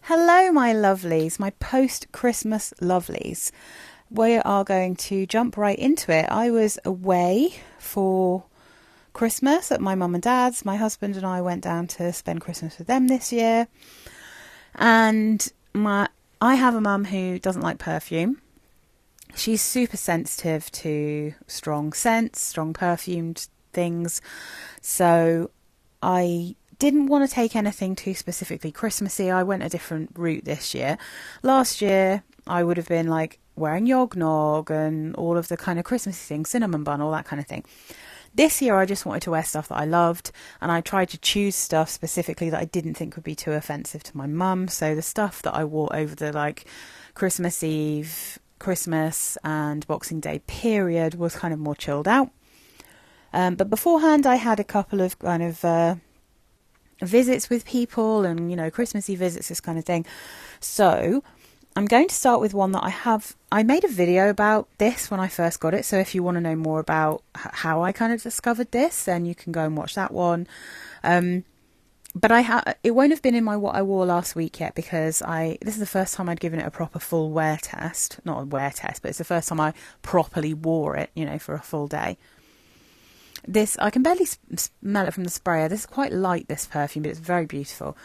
Hello, my lovelies, my post-Christmas lovelies. We are going to jump right into it. I was away for Christmas at my mum and dad's. My husband and I went down to spend Christmas with them this year. And I have a mum who doesn't like perfume. She's super sensitive to strong scents, strong perfumed things. So I didn't want to take anything too specifically Christmassy. I went a different route this year. Last year, I would have been like wearing yognog and all of the kind of Christmassy things, cinnamon bun, all that kind of thing. This year, I just wanted to wear stuff that I loved, and I tried to choose stuff specifically that I didn't think would be too offensive to my mum. So the stuff that I wore over the like Christmas Eve, Christmas and Boxing Day period was kind of more chilled out. But beforehand, I had a couple of kind of visits with people and, you know, Christmassy visits, this kind of thing. So I'm going to start with one that I made a video about this when I first got it. So if you want to know more about how I kind of discovered this, then you can go and watch that one. But it won't have been in my what I wore last week yet, because this is the first time I'd given it a proper full wear test. Not a wear test, but it's the first time I properly wore it, you know, for a full day. This, I can barely smell it from the sprayer. This is quite light, this perfume, but it's very beautiful.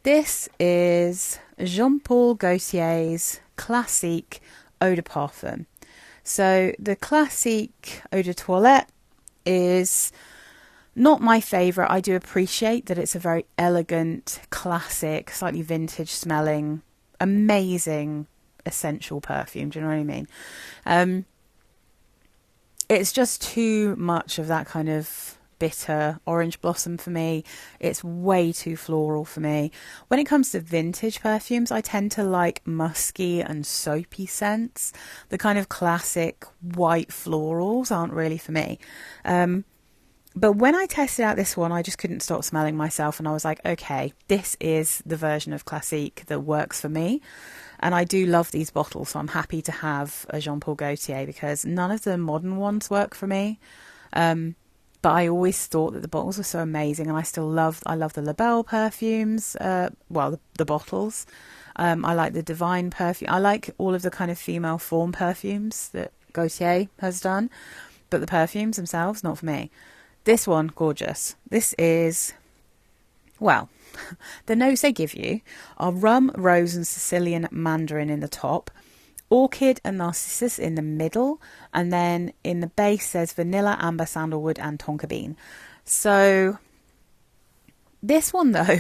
This is Jean-Paul Gaultier's Classique Eau de Parfum. So the Classique Eau de Toilette is not my favourite. I do appreciate that it's a very elegant, classic, slightly vintage smelling, amazing, essential perfume. Do you know what I mean? It's just too much of that kind of bitter orange blossom for me. It's way too floral for me. When it comes to vintage perfumes, I tend to like musky and soapy scents. The kind of classic white florals aren't really for me. But when I tested out this one, I just couldn't stop smelling myself, and I was like, okay, this is the version of Classique that works for me. And I do love these bottles, so I'm happy to have a Jean-Paul Gaultier, because none of the modern ones work for me. But I always thought that the bottles were so amazing, and I love the Labelle perfumes, the bottles. I like the Divine perfume. I like all of the kind of female form perfumes that Gaultier has done, but the perfumes themselves, not for me. This one, gorgeous. This is, well, the notes they give you are rum, rose and Sicilian mandarin in the top, orchid and narcissus in the middle, and then in the base there's vanilla, amber, sandalwood and tonka bean. So this one though,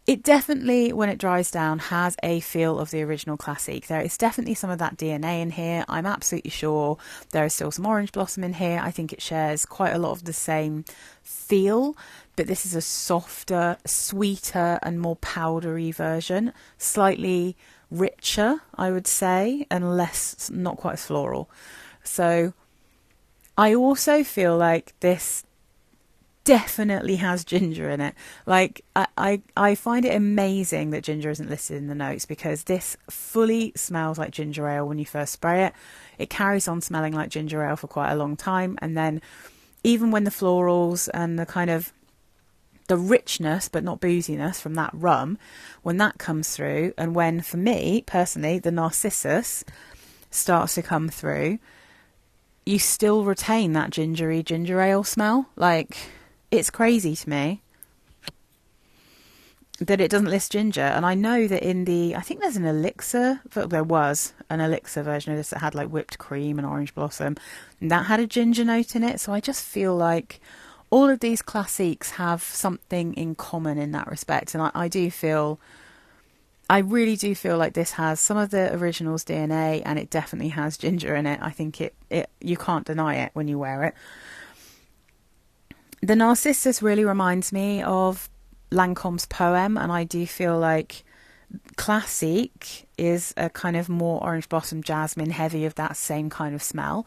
it definitely, when it dries down, has a feel of the original Classique. There is definitely some of that DNA in here. I'm absolutely sure there is still some orange blossom in here. I think it shares quite a lot of the same feel, but this is a softer, sweeter and more powdery version. Slightly richer, I would say, and less, not quite as floral. So I also feel like this definitely has ginger in it. Like I find it amazing that ginger isn't listed in the notes, because this fully smells like ginger ale when you first spray it. It carries on smelling like ginger ale for quite a long time, and then even when the florals and the kind of the richness but not booziness from that rum, when that comes through, and when, for me personally, the narcissus starts to come through, you still retain that gingery ginger ale smell. Like, it's crazy to me that it doesn't list ginger. And I know that I think there's an Elixir, there was an Elixir version of this that had like whipped cream and orange blossom, and that had a ginger note in it. So I just feel like all of these Classiques have something in common in that respect. And I really do feel like this has some of the original's DNA, and it definitely has ginger in it. I think it you can't deny it when you wear it. The Narcissus really reminds me of Lancome's Poem, and I do feel like Classique is a kind of more orange blossom jasmine heavy of that same kind of smell.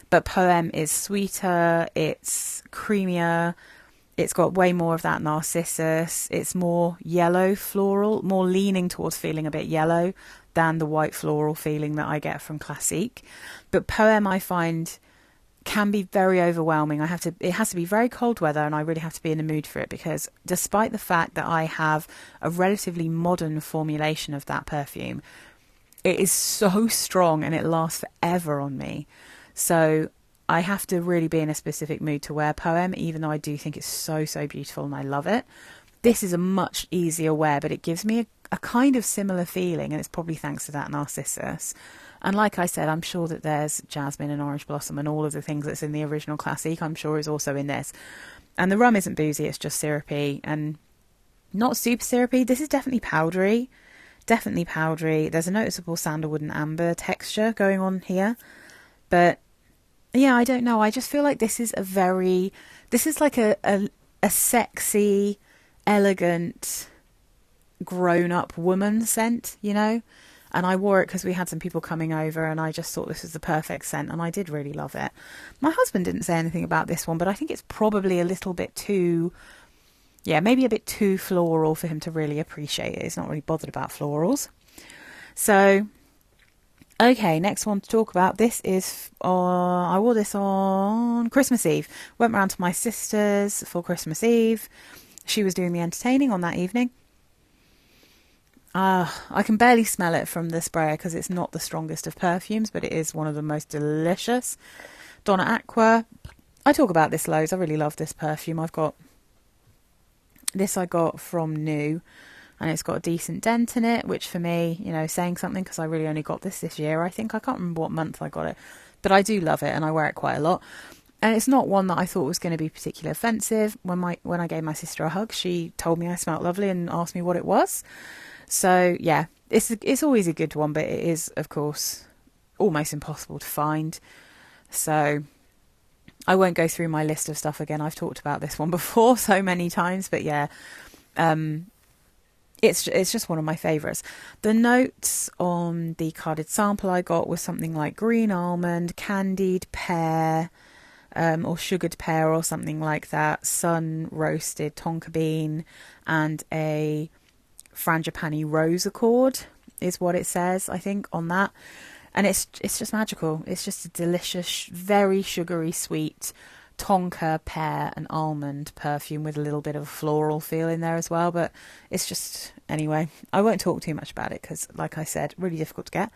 But Poem is sweeter, it's creamier, it's got way more of that narcissus, it's more yellow floral, more leaning towards feeling a bit yellow than the white floral feeling that I get from Classique. But Poem, I find, can be very overwhelming. It has to be very cold weather, and I really have to be in the mood for it, because despite the fact that I have a relatively modern formulation of that perfume, it is so strong and it lasts forever on me. So I have to really be in a specific mood to wear Poem, even though I do think it's so, so beautiful and I love it. This is a much easier wear, but it gives me a kind of similar feeling, and it's probably thanks to that Narcissus. And like I said, I'm sure that there's jasmine and orange blossom and all of the things that's in the original Classique, I'm sure is also in this. And the rum isn't boozy, it's just syrupy and not super syrupy. This is definitely powdery. Definitely powdery. There's a noticeable sandalwood and amber texture going on here. But yeah, I don't know. I just feel like this is like a sexy, elegant, grown-up woman scent, you know? And I wore it because we had some people coming over, and I just thought this was the perfect scent, and I did really love it. My husband didn't say anything about this one, but I think it's probably a little bit too, maybe a bit too floral for him to really appreciate it. He's not really bothered about florals. So, okay, next one to talk about. This is, I wore this on Christmas Eve. Went round to my sister's for Christmas Eve. She was doing the entertaining on that evening. I can barely smell it from the sprayer because it's not the strongest of perfumes, but it is one of the most delicious. Donna Acqua. I talk about this loads. I really love this perfume. I got from New, and it's got a decent dent in it, which for me, you know, saying something, because I really only got this year. I think I can't remember what month I got it, but I do love it and I wear it quite a lot. And it's not one that I thought was going to be particularly offensive. When I gave my sister a hug, she told me I smelled lovely and asked me what it was. So yeah, it's always a good one, but it is, of course, almost impossible to find. So I won't go through my list of stuff again. I've talked about this one before so many times, but yeah, it's just one of my favourites. The notes on the carded sample I got was something like green almond, candied pear, or sugared pear or something like that, sun roasted tonka bean, and a frangipani rose accord is what it says, I think, on that. And it's just magical. It's just a delicious, very sugary sweet tonka, pear and almond perfume with a little bit of a floral feel in there as well. But it's just, anyway, I won't talk too much about it because, like I said, really difficult to get.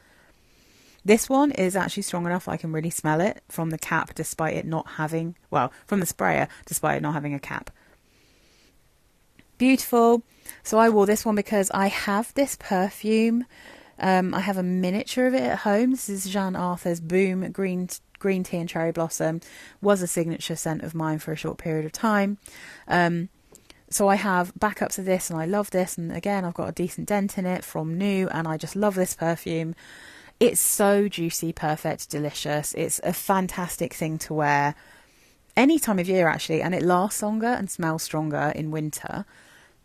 This one is actually strong enough I can really smell it from the cap, despite it not having, from the sprayer, despite it not having a cap. Beautiful. So I wore this one because I have this perfume. I have a miniature of it at home. This is Jeanne Arthes Boum green tea and cherry blossom. Was a signature scent of mine for a short period of time. So I have backups of this, and I love this. And again, I've got a decent dent in it from New, and I just love this perfume. It's so juicy, perfect, delicious. It's a fantastic thing to wear any time of year, actually, and it lasts longer and smells stronger in winter.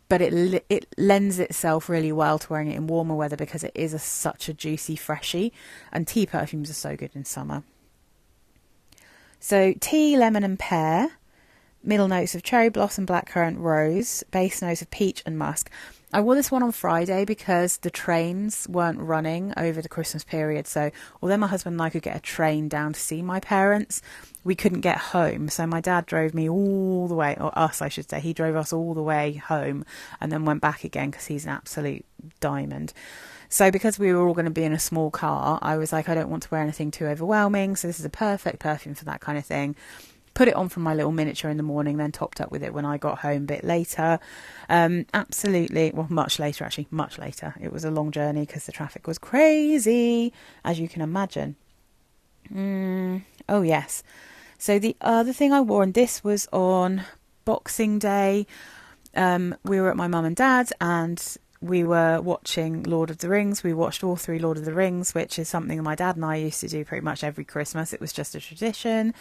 But it lends itself really well to wearing it in warmer weather because it is such a juicy freshie, and tea perfumes are so good in summer. So tea, lemon and pear, middle notes of cherry blossom, blackcurrant, rose, base notes of peach and musk. I wore this one on Friday because the trains weren't running over the Christmas period. So although my husband and I could get a train down to see my parents, we couldn't get home. So my dad drove me all the way, or us, I should say. He drove us all the way home and then went back again because he's an absolute diamond. So because we were all going to be in a small car, I was like, I don't want to wear anything too overwhelming. So this is a perfect perfume for that kind of thing. Put it on from my little miniature in the morning, then topped up with it when I got home a bit later. Absolutely, well, much later, actually, much later. It was a long journey because the traffic was crazy, as you can imagine. Oh, yes. So the other thing I wore, and this was on Boxing Day, we were at my mum and dad's, and we were watching Lord of the Rings. We watched all 3 Lord of the Rings, which is something my dad and I used to do pretty much every Christmas. It was just a tradition.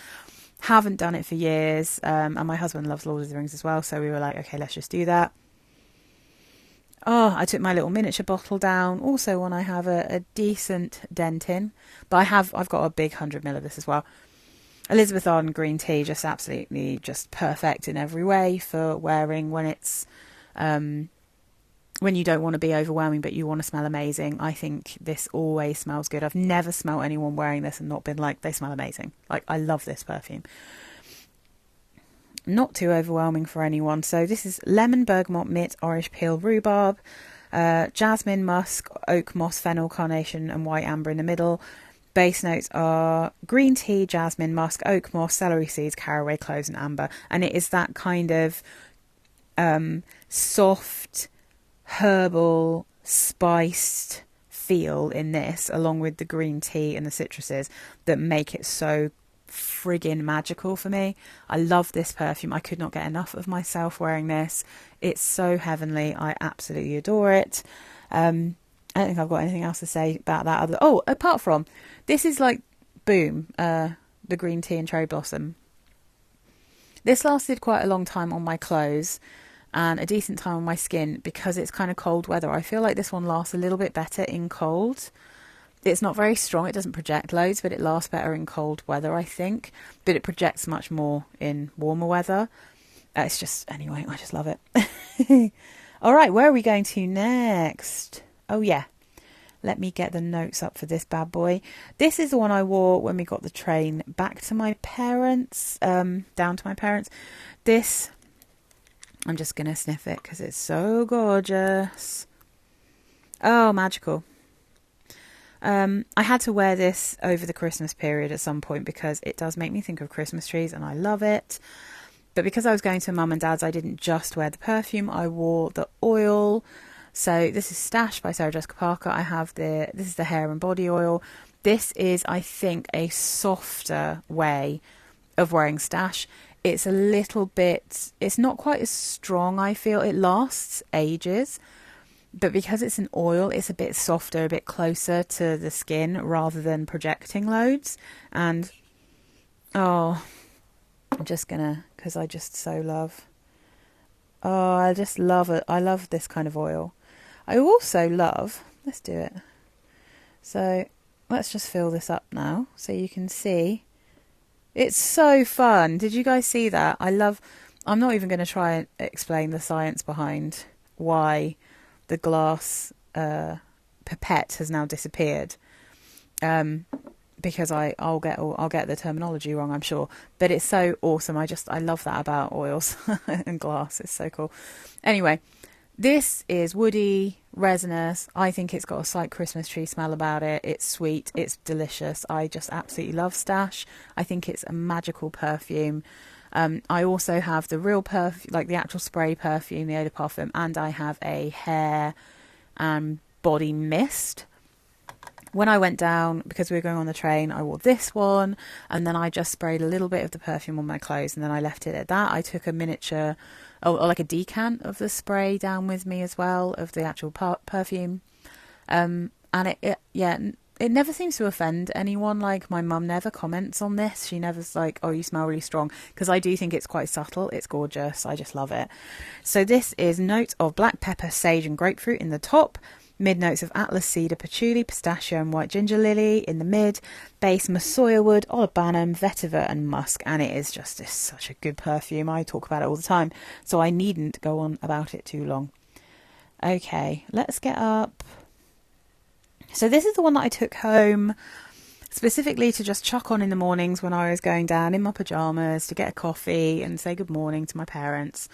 Haven't done it for years, and my husband loves Lord of the Rings as well, so we were like, okay, let's just do that. I took my little miniature bottle down, also when I have a decent dent in, but I've got a big 100ml of this as well. Elizabeth Arden green tea, just absolutely just perfect in every way for wearing when it's when you don't want to be overwhelming but you want to smell amazing, I think this always smells good. I've never smelled anyone wearing this and not been like, they smell amazing. Like, I love this perfume. Not too overwhelming for anyone. So this is lemon, bergamot, mint, orange peel, rhubarb, jasmine, musk, oak moss, fennel, carnation and white amber in the middle. Base notes are green tea, jasmine, musk, oak moss, celery seeds, caraway, cloves and amber. And it is that kind of soft, herbal, spiced feel in this, along with the green tea and the citruses, that make it so friggin' magical for me. I love this perfume. I could not get enough of myself wearing this. It's so heavenly. I absolutely adore it. I don't think I've got anything else to say about that. Apart from, this is like Boum, the green tea and cherry blossom. This lasted quite a long time on my clothes and a decent time on my skin because it's kind of cold weather. I feel like this one lasts a little bit better in cold. It's not very strong. It doesn't project loads, but it lasts better in cold weather, I think. But it projects much more in warmer weather. It's just, anyway, I just love it. All right, where are we going to next? Oh, yeah. Let me get the notes up for this bad boy. This is the one I wore when we got the train back to my parents, down to my parents. This, I'm just going to sniff it because it's so gorgeous. Oh, magical. I had to wear this over the Christmas period at some point because it does make me think of Christmas trees and I love it. But because I was going to mum and dad's, I didn't just wear the perfume, I wore the oil. So this is Stash by Sarah Jessica Parker. This is the hair and body oil. This is, I think, a softer way of wearing Stash. It's a little bit, it's not quite as strong, I feel. It lasts ages. But because it's an oil, it's a bit softer, a bit closer to the skin rather than projecting loads. And, I'm just gonna, because I just so love. Oh, I just love it. I love this kind of oil. I also love, let's do it. So let's just fill this up now so you can see. It's so fun. Did you guys see that? I'm not even going to try and explain the science behind why the glass pipette has now disappeared. Because I'll get the terminology wrong, I'm sure. But it's so awesome. I love that about oils and glass. It's so cool. Anyway, this is woody, resinous. I think it's got a slight Christmas tree smell about it. It's sweet. It's delicious. I just absolutely love Stash. I think it's a magical perfume. I also have the real perfume, like the actual spray perfume, the Eau de Parfum, and I have a hair and body mist. When I went down, because we were going on the train, I wore this one, and then I just sprayed a little bit of the perfume on my clothes, and then I left it at that. I took a miniature, or like a decant of the spray down with me as well, of the actual perfume. And it never seems to offend anyone. Like, my mum never comments on this. She never's like, oh, you smell really strong. Because I do think it's quite subtle. It's gorgeous. I just love it. So this is notes of black pepper, sage and grapefruit in the top. Mid notes of atlas, cedar, patchouli, pistachio and white ginger lily in the mid. Base massoya wood, olibanum, vetiver and musk. And it is just such a good perfume. I talk about it all the time. So I needn't go on about it too long. Okay, let's get up. So this is the one that I took home specifically to just chuck on in the mornings when I was going down in my pyjamas to get a coffee and say good morning to my parents.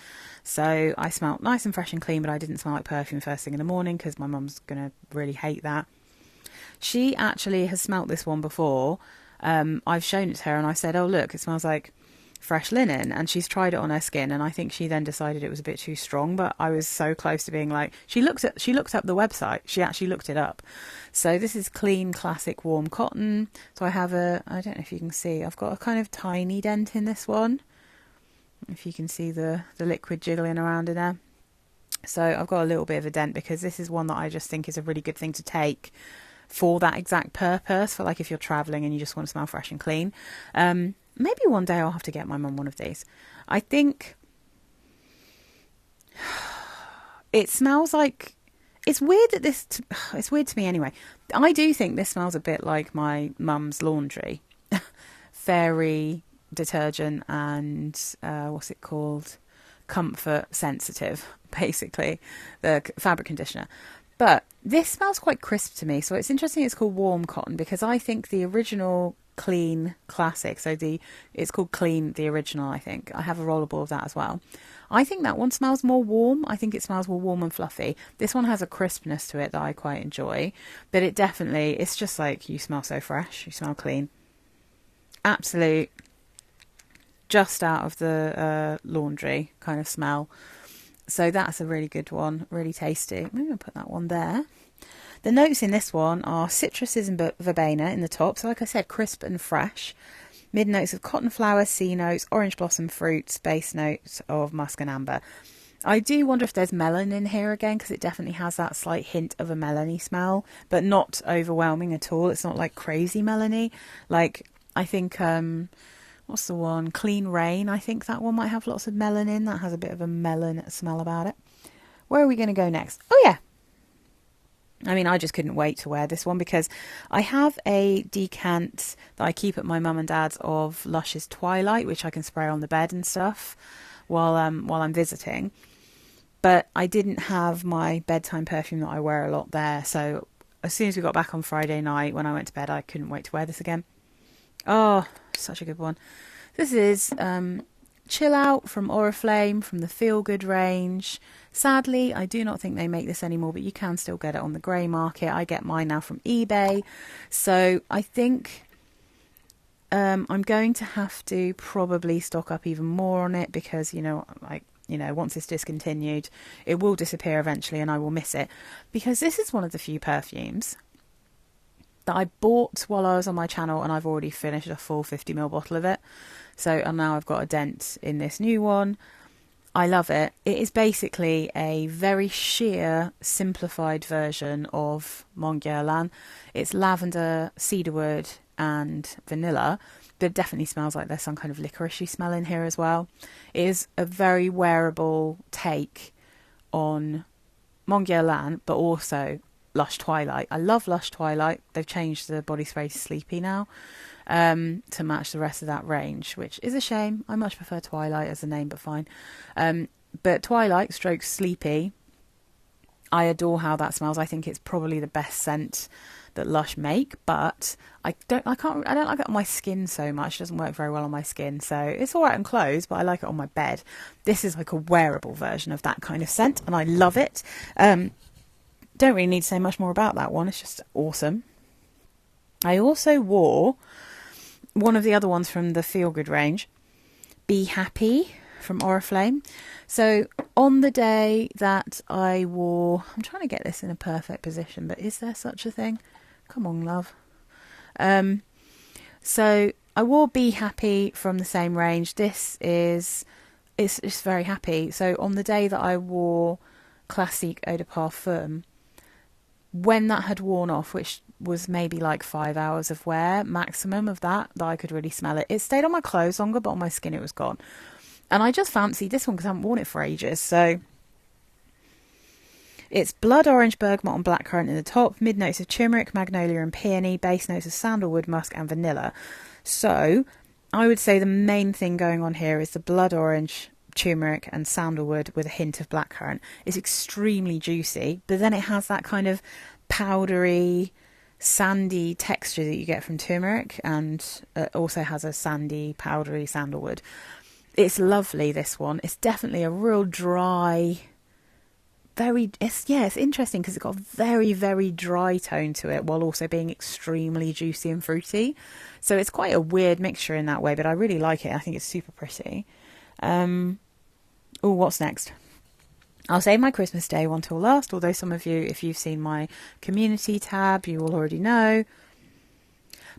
So I smelled nice and fresh and clean, but I didn't smell like perfume first thing in the morning because my mum's going to really hate that. She actually has smelt this one before. I've shown it to her and I said, oh, look, it smells like fresh linen, and she's tried it on her skin, and I think she then decided it was a bit too strong, but I was so close to being like, she looked up the website, she actually looked it up. So this is clean classic warm cotton. So I have I don't know if you can see, I've got a kind of tiny dent in this one, if you can see the liquid jiggling around in there. So I've got a little bit of a dent because this is one that I just think is a really good thing to take for that exact purpose, for like if you're travelling and you just want to smell fresh and clean. Maybe one day I'll have to get my mum one of these. I think it smells like, it's weird that it's weird to me anyway. I do think this smells a bit like my mum's laundry. Fairy detergent and what's it called? comfort sensitive, basically, the fabric conditioner. But this smells quite crisp to me, so it's interesting it's called warm cotton, because I think the original Clean Classic, so it's called Clean the original, I think. I have a rollerball of that as well. I think that one smells more warm. I think it smells more warm and fluffy. This one has a crispness to it that I quite enjoy, but it's just like, you smell so fresh, you smell clean. Absolute, just out of the laundry kind of smell. So that's a really good one, really tasty. I'm going to put that one there. The notes in this one are citruses and verbena in the top. So like I said, crisp and fresh. Mid notes of cotton flowers, sea notes, orange blossom fruits, base notes of musk and amber. I do wonder if there's melon in here again, because it definitely has that slight hint of a melony smell, but not overwhelming at all. It's not like crazy melony. Like, I think, what's the one? Clean Rain. I think that one might have lots of melon in. That has a bit of a melon smell about it. Where are we going to go next? Oh, yeah. I mean, I just couldn't wait to wear this one, because I have a decant that I keep at my mum and dad's of Lush's Twilight, which I can spray on the bed and stuff while I'm visiting. But I didn't have my bedtime perfume that I wear a lot there. So as soon as we got back on Friday night, when I went to bed, I couldn't wait to wear this again. Oh, such a good one. This is Chill Out from Oriflame, from the Feel Good range. Sadly, I do not think they make this anymore, but you can still get it on the grey market. I get mine now from eBay. So I think I'm going to have to probably stock up even more on it, because, once it's discontinued, it will disappear eventually and I will miss it. Because this is one of the few perfumes that I bought while I was on my channel, and I've already finished a full 50ml bottle of it. And now I've got a dent in this new one. I love it. It is basically a very sheer, simplified version of Mon Guerlain. It's lavender, cedarwood and vanilla, but it definitely smells like there's some kind of licoricey smell in here as well. It is a very wearable take on Mon Guerlain, but also Lush Twilight. I love Lush Twilight. They've changed the body spray to Sleepy now, to match the rest of that range, which is a shame. I much prefer Twilight as a name, but fine. But Twilight stroke Sleepy, I adore how that smells. I think it's probably the best scent that Lush make, but I don't like it on my skin so much. It doesn't work very well on my skin, so it's all right on clothes, but I like it on my bed. This is like a wearable version of that kind of scent, and I love it. Don't really need to say much more about that one. It's just awesome. I also wore one of the other ones from the Feel Good range, Be Happy from Oriflame. So on the day that I wore, I'm trying to get this in a perfect position, but is there such a thing? Come on, love. So I wore Be Happy from the same range. It's very happy. So on the day that I wore Classique Eau de Parfum, when that had worn off, which was maybe like 5 hours of wear maximum of that I could really smell it. It stayed on my clothes longer, but on my skin it was gone. And I just fancied this one because I haven't worn it for ages. So it's blood orange, bergamot and blackcurrant in the top, mid notes of turmeric, magnolia and peony, base notes of sandalwood, musk and vanilla. So I would say the main thing going on here is the blood orange, turmeric and sandalwood with a hint of blackcurrant. It's extremely juicy, but then it has that kind of powdery, sandy texture that you get from turmeric, and also has a sandy, powdery sandalwood. It's lovely, this one. It's definitely a real dry, it's interesting because it's got a very, very dry tone to it while also being extremely juicy and fruity. So it's quite a weird mixture in that way, but I really like it. I think it's super pretty. What's next? I'll save my Christmas Day one till last, although some of you, if you've seen my community tab, you will already know.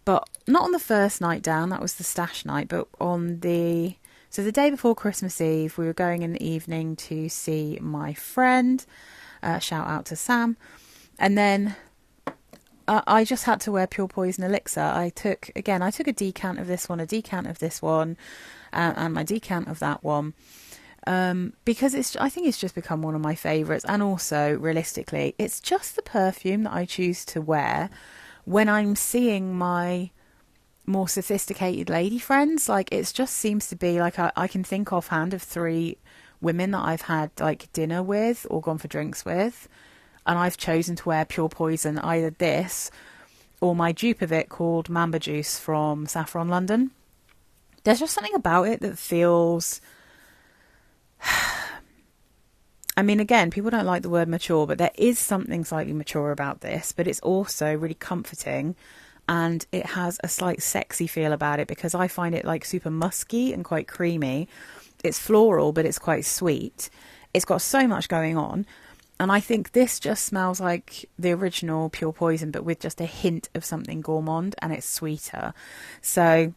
But not on the first night down, that was the stash night, but on the day before Christmas Eve, we were going in the evening to see my friend. Shout out to Sam. And then I just had to wear Pure Poison Elixir. I took a decant of this one, a decant of this one, and my decant of that one. Because I think it's just become one of my favourites, and also realistically it's just the perfume that I choose to wear when I'm seeing my more sophisticated lady friends. Like, it just seems to be like I can think offhand of 3 women that I've had like dinner with or gone for drinks with, and I've chosen to wear Pure Poison, either this or my dupe of it called Mamba Juice from Saffron London. There's just something about it that feels... I mean, again, people don't like the word mature, but there is something slightly mature about this, but it's also really comforting, and it has a slight sexy feel about it because I find it like super musky and quite creamy. It's floral, but it's quite sweet. It's got so much going on. And I think this just smells like the original Pure Poison, but with just a hint of something gourmand, and it's sweeter. So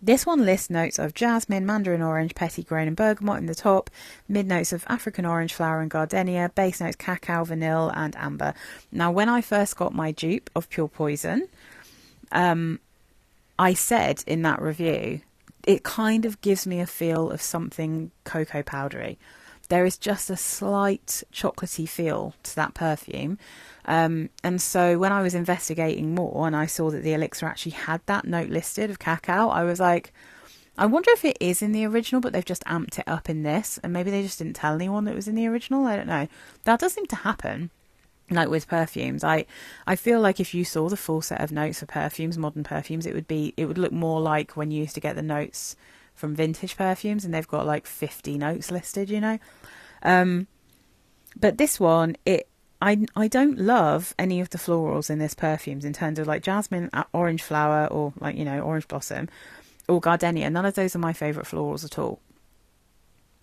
this one lists notes of jasmine, mandarin orange, petitgrain and bergamot in the top, mid notes of African orange flower and gardenia, base notes cacao, vanilla and amber. Now, when I first got my dupe of Pure Poison, I said in that review, it kind of gives me a feel of something cocoa powdery. There is just a slight chocolatey feel to that perfume. And so when I was investigating more and I saw that the Elixir actually had that note listed of cacao, I was like, I wonder if it is in the original, but they've just amped it up in this. And maybe they just didn't tell anyone that it was in the original. I don't know. That does seem to happen. Like with perfumes, I feel like if you saw the full set of notes for perfumes, modern perfumes, it would look more like when you used to get the notes from vintage perfumes and they've got like 50 notes listed, you know. But this one, I don't love any of the florals in this perfumes in terms of like jasmine, orange flower, or like, you know, orange blossom or gardenia. None of those are my favourite florals at all.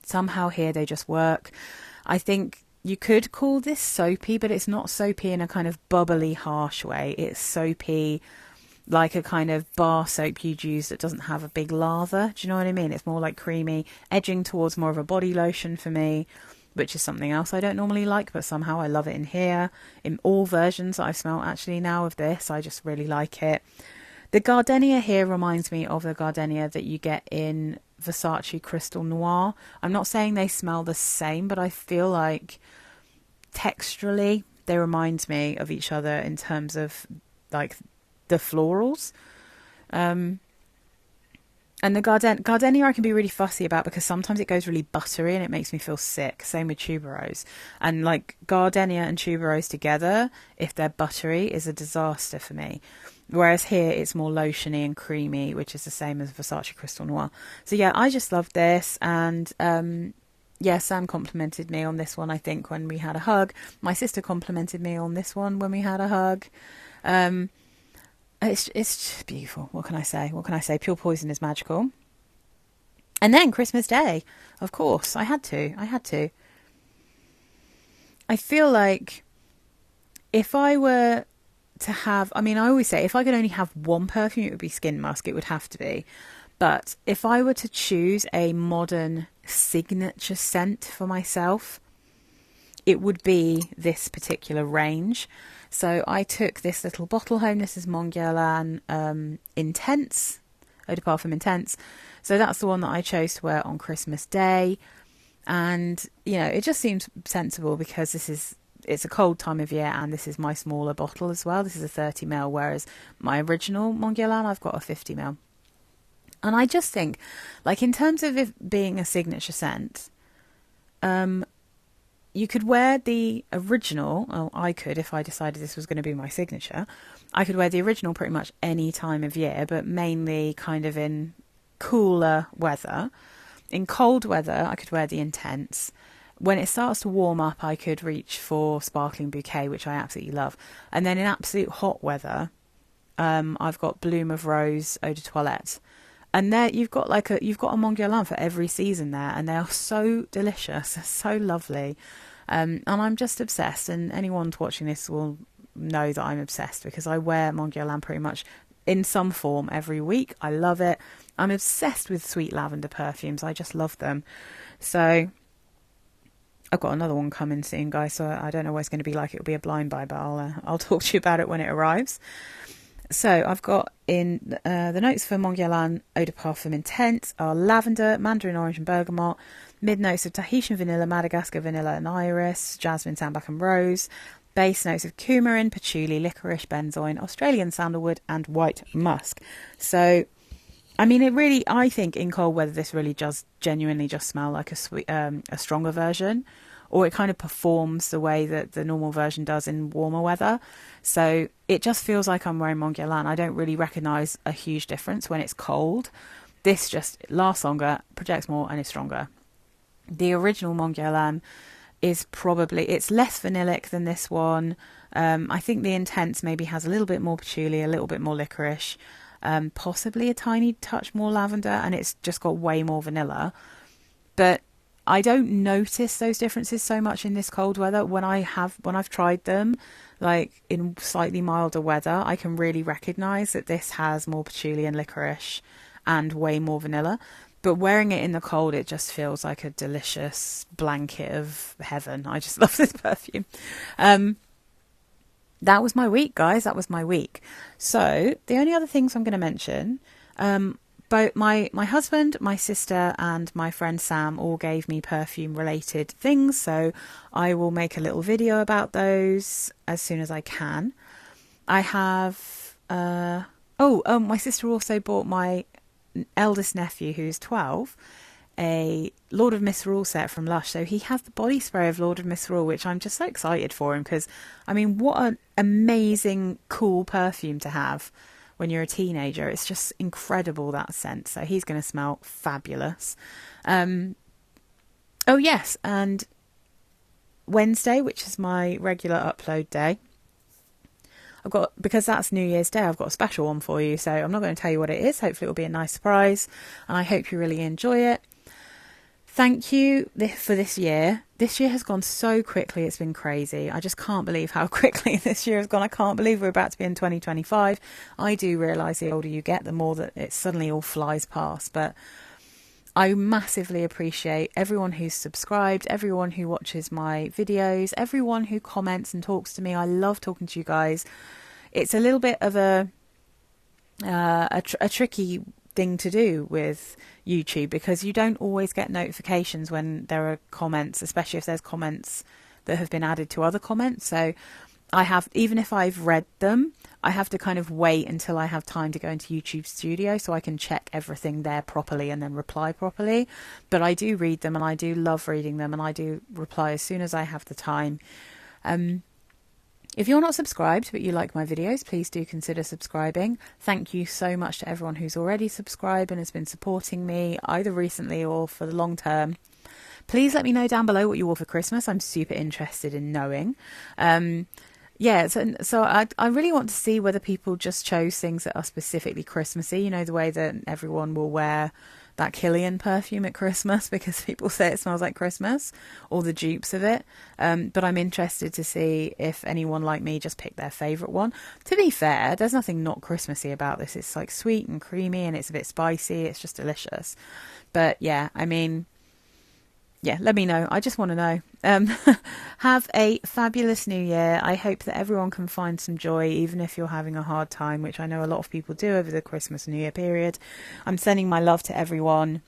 Somehow here they just work. I think you could call this soapy, but it's not soapy in a kind of bubbly, harsh way. It's soapy like a kind of bar soap you'd use that doesn't have a big lather. Do you know what I mean? It's more like creamy, edging towards more of a body lotion for me, which is something else I don't normally like, but somehow I love it in here. In all versions that I've smelled actually now of this, I just really like it. The gardenia here reminds me of the gardenia that you get in Versace Crystal Noir. I'm not saying they smell the same, but I feel like texturally they remind me of each other in terms of like the florals. And the gardenia I can be really fussy about because sometimes it goes really buttery and it makes me feel sick. Same with tuberose. And like gardenia and tuberose together, if they're buttery, is a disaster for me. Whereas here it's more lotiony and creamy, which is the same as Versace Crystal Noir. So yeah, I just love this. And yeah, Sam complimented me on this one, I think, when we had a hug. My sister complimented me on this one when we had a hug. It's just beautiful. What can I say? What can I say? Pure Poison is magical. And then Christmas Day, of course. I had to. I feel like if I were to have... I mean, I always say if I could only have one perfume, it would be Skin Musk. It would have to be. But if I were to choose a modern signature scent for myself, it would be this particular range. So I took this little bottle home. This is Mon Guerlain Intense, Eau de Parfum Intense. So that's the one that I chose to wear on Christmas Day. And, you know, it just seems sensible because it's a cold time of year and this is my smaller bottle as well. This is a 30ml, whereas my original Mon Guerlain, I've got a 50ml. And I just think, like, in terms of it being a signature scent, you could wear the original. Oh, I could, if I decided this was going to be my signature. I could wear the original pretty much any time of year, but mainly kind of in cooler weather. In cold weather, I could wear the Intense. When it starts to warm up, I could reach for Sparkling Bouquet, which I absolutely love. And then in absolute hot weather, I've got Bloom of Rose Eau de Toilette. And there you've got a Mon Guerlain for every season there, and they are so delicious, so lovely. And I'm just obsessed, and anyone watching this will know that I'm obsessed because I wear Mon Guerlain pretty much in some form every week. I love it. I'm obsessed with sweet lavender perfumes. I just love them. So I've got another one coming soon, guys, so I don't know what it's going to be like. It'll be a blind buy, but I'll talk to you about it when it arrives. So I've got in the notes for Mon Guerlain Eau de Parfum Intense are lavender, mandarin orange and bergamot, mid notes of Tahitian vanilla, Madagascar vanilla and iris, jasmine, sambac and rose, base notes of coumarin, patchouli, licorice, benzoin, Australian sandalwood and white musk. So I mean, it really, I think in cold weather, this really does genuinely just smell like a stronger version, or it kind of performs the way that the normal version does in warmer weather. So it just feels like I'm wearing Mon Guerlain. I don't really recognise a huge difference when it's cold. This just lasts longer, projects more, and is stronger. The original Mon Guerlain is probably, it's less vanillic than this one. I think the Intense maybe has a little bit more patchouli, a little bit more licorice, possibly a tiny touch more lavender, and it's just got way more vanilla. But I don't notice those differences so much in this cold weather. When I've tried them, like in slightly milder weather, I can really recognise that this has more patchouli and licorice and way more vanilla. But wearing it in the cold, it just feels like a delicious blanket of heaven. I just love this perfume. That was my week, guys. That was my week. So the only other things I'm going to mention, both my husband, my sister, and my friend Sam all gave me perfume-related things. So I will make a little video about those as soon as I can. I have... my sister also bought my eldest nephew, who's 12, a Lord of Misrule set from Lush. So he has the body spray of Lord of Misrule, which I'm just so excited for him, because I mean, what an amazing cool perfume to have when you're a teenager. It's just incredible, that scent. So he's going to smell fabulous. Oh yes, and Wednesday, which is my regular upload day, because that's New Year's Day, I've got a special one for you. So I'm not going to tell you what it is. Hopefully it'll be a nice surprise, and I hope you really enjoy it. Thank you for this year. This year has gone so quickly. It's been crazy. I just can't believe how quickly this year has gone. I can't believe we're about to be in 2025. I do realise the older you get, the more that it suddenly all flies past. But I massively appreciate everyone who's subscribed, everyone who watches my videos, everyone who comments and talks to me. I love talking to you guys. It's a little bit of a tricky thing to do with YouTube, because you don't always get notifications when there are comments, especially if there's comments that have been added to other comments. So I have, even if I've read them, I have to kind of wait until I have time to go into YouTube Studio so I can check everything there properly and then reply properly. But I do read them, and I do love reading them, and I do reply as soon as I have the time. If you're not subscribed but you like my videos, please do consider subscribing. Thank you so much to everyone who's already subscribed and has been supporting me, either recently or for the long term. Please let me know down below what you wore for Christmas. I'm super interested in knowing. So I really want to see whether people just chose things that are specifically Christmassy. You know, the way that everyone will wear that Killian perfume at Christmas because people say it smells like Christmas, or the dupes of it. But I'm interested to see if anyone like me just picked their favourite one. To be fair, there's nothing not Christmassy about this. It's like sweet and creamy, and it's a bit spicy. It's just delicious. But yeah, I mean, yeah, let me know. I just want to know. Have a fabulous new year. I hope that everyone can find some joy, even if you're having a hard time, which I know a lot of people do over the Christmas and New Year period. I'm sending my love to everyone.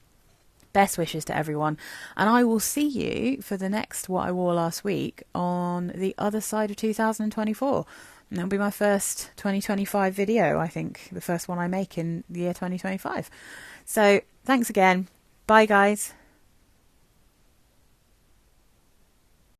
Best wishes to everyone. And I will see you for the next What I Wore Last Week on the other side of 2024. And that'll be my first 2025 video, I think. The first one I make in the year 2025. So thanks again. Bye, guys.